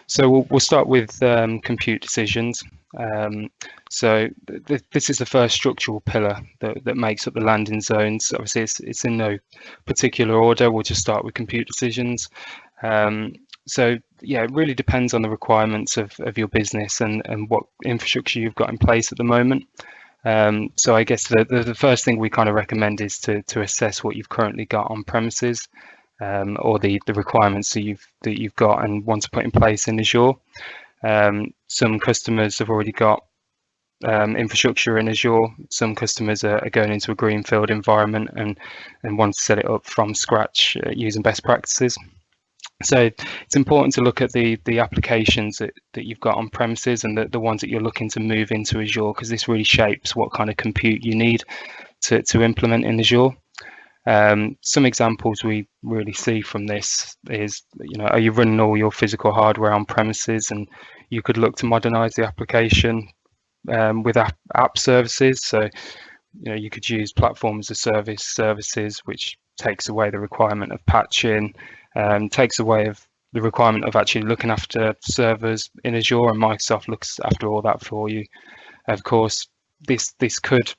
So we'll start with compute decisions. So this is the first structural pillar that makes up the landing zones. Obviously, it's in no particular order. We'll just start with compute decisions. So yeah, it really depends on the requirements of your business and what infrastructure you've got in place at the moment. So I guess the first thing we kind of recommend is to assess what you've currently got on premises, or the requirements that you've got and want to put in place in Azure. Some customers have already got infrastructure in Azure. Some customers are going into a greenfield environment and want to set it up from scratch using best practices. So it's important to look at the applications that you've got on premises and the ones that you're looking to move into Azure, because this really shapes what kind of compute you need to implement in Azure. Some examples we really see from this is, are you running all your physical hardware on premises, and you could look to modernize the application with app services. So, you could use platform as a service services, which takes away the requirement of patching, takes away of the requirement of actually looking after servers in Azure, and Microsoft looks after all that for you. Of course, this could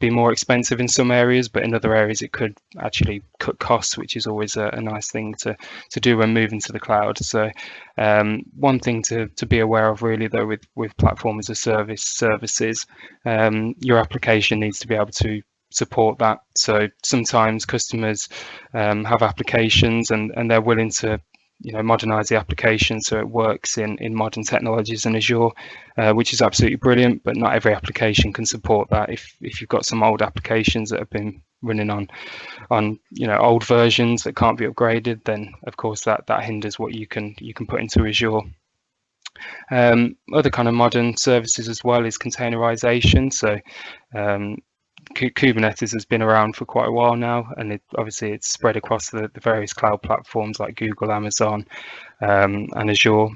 be more expensive in some areas, but in other areas it could actually cut costs, which is always a nice thing to do when moving to the cloud. So one thing to be aware of really, though, with platform as a service services, your application needs to be able to support that. So sometimes customers have applications and they're willing to modernize the application so it works in modern technologies in Azure, which is absolutely brilliant, but not every application can support that. If you've got some old applications that have been running on old versions that can't be upgraded, then of course that hinders what you can put into Azure. Other kind of modern services as well is containerisation. So Kubernetes has been around for quite a while now, and obviously it's spread across the various cloud platforms like Google, Amazon, and Azure.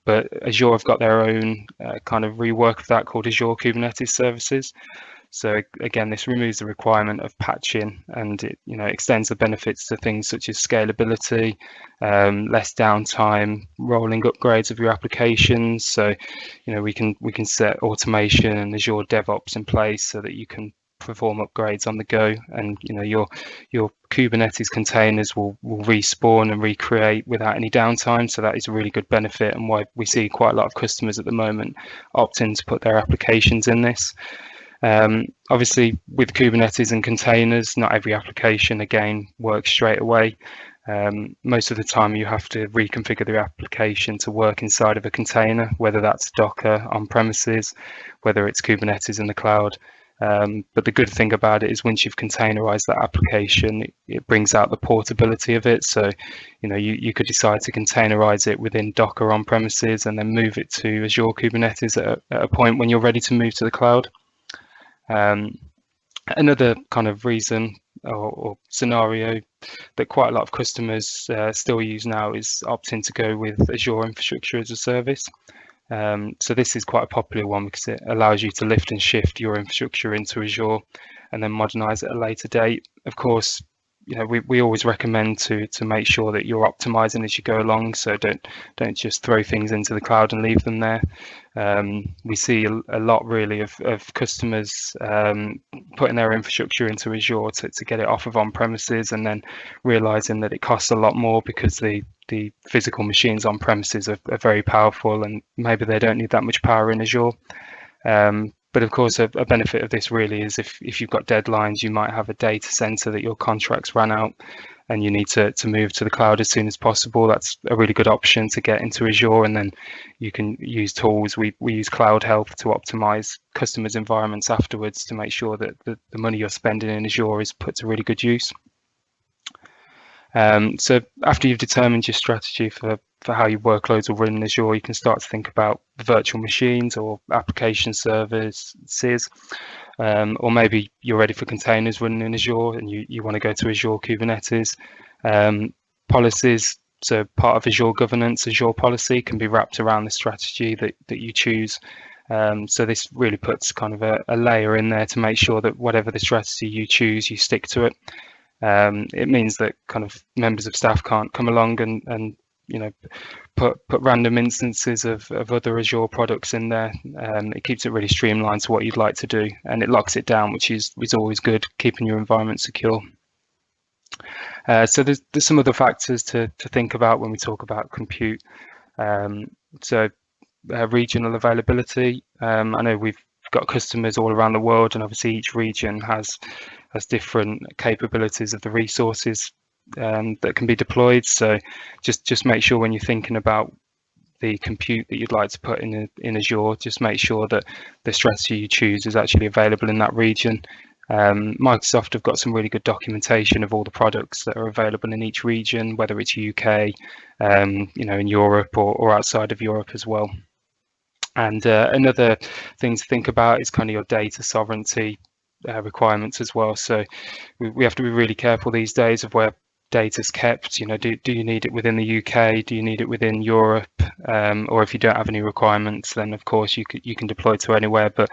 But Azure have got their own kind of rework of that called Azure Kubernetes Services. So again, this removes the requirement of patching, and it extends the benefits to things such as scalability, less downtime, rolling upgrades of your applications. So we can set automation and Azure DevOps in place so that you can perform upgrades on the go, and your Kubernetes containers will respawn and recreate without any downtime. So that is a really good benefit, and why we see quite a lot of customers at the moment opting to put their applications in this. Obviously, with Kubernetes and containers, not every application again works straight away. Most of the time you have to reconfigure the application to work inside of a container, whether that's Docker on premises, whether it's Kubernetes in the cloud. But the good thing about it is once you've containerized that application, it brings out the portability of it. So you could decide to containerize it within Docker on premises and then move it to Azure Kubernetes at a point when you're ready to move to the cloud. Another kind of reason or scenario that quite a lot of customers still use now is opting to go with Azure Infrastructure as a Service. So this is quite a popular one because it allows you to lift and shift your infrastructure into Azure and then modernize at a later date. Of course, we always recommend to make sure that you're optimizing as you go along. So don't just throw things into the cloud and leave them there. We see a lot really of customers putting their infrastructure into Azure to get it off of on premises, and then realizing that it costs a lot more because the physical machines on premises are very powerful, and maybe they don't need that much power in Azure. But of course, a benefit of this really is if you've got deadlines, you might have a data center that your contracts ran out and you need to move to the cloud as soon as possible. That's a really good option to get into Azure, and then you can use tools. We use Cloud Health to optimize customers' environments afterwards to make sure that the money you're spending in Azure is put to really good use. So after you've determined your strategy for how your workloads will run in Azure, you can start to think about virtual machines or application services, or maybe you're ready for containers running in Azure and you want to go to Azure Kubernetes. Policies, so part of Azure governance, Azure policy can be wrapped around the strategy that you choose. So this really puts kind of a layer in there to make sure that whatever the strategy you choose, you stick to it. It means that kind of members of staff can't come along and put random instances of other Azure products in there. It keeps it really streamlined to what you'd like to do, and it locks it down, which is always good, keeping your environment secure. So there's some other factors to think about when we talk about compute. Regional availability. I know we've got customers all around the world, and obviously each region has different capabilities of the resources that can be deployed. So just make sure when you're thinking about the compute that you'd like to put in Azure, just make sure that the strategy you choose is actually available in that region. Microsoft have got some really good documentation of all the products that are available in each region, whether it's UK, in Europe or outside of Europe as well. And another thing to think about is kind of your data sovereignty requirements as well. So we have to be really careful these days of where data's kept. Do you need it within the UK? Do you need it within Europe? Or if you don't have any requirements, then of course you can deploy to anywhere. But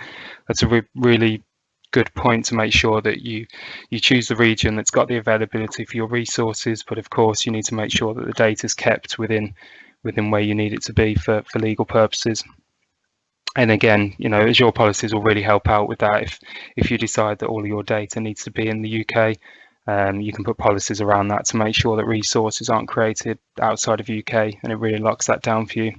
that's a really good point to make sure that you choose the region that's got the availability for your resources. But of course, you need to make sure that the data is kept within where you need it to be for legal purposes. And again, Azure policies will really help out with that. If you decide that all of your data needs to be in the UK, you can put policies around that to make sure that resources aren't created outside of UK, and it really locks that down for you.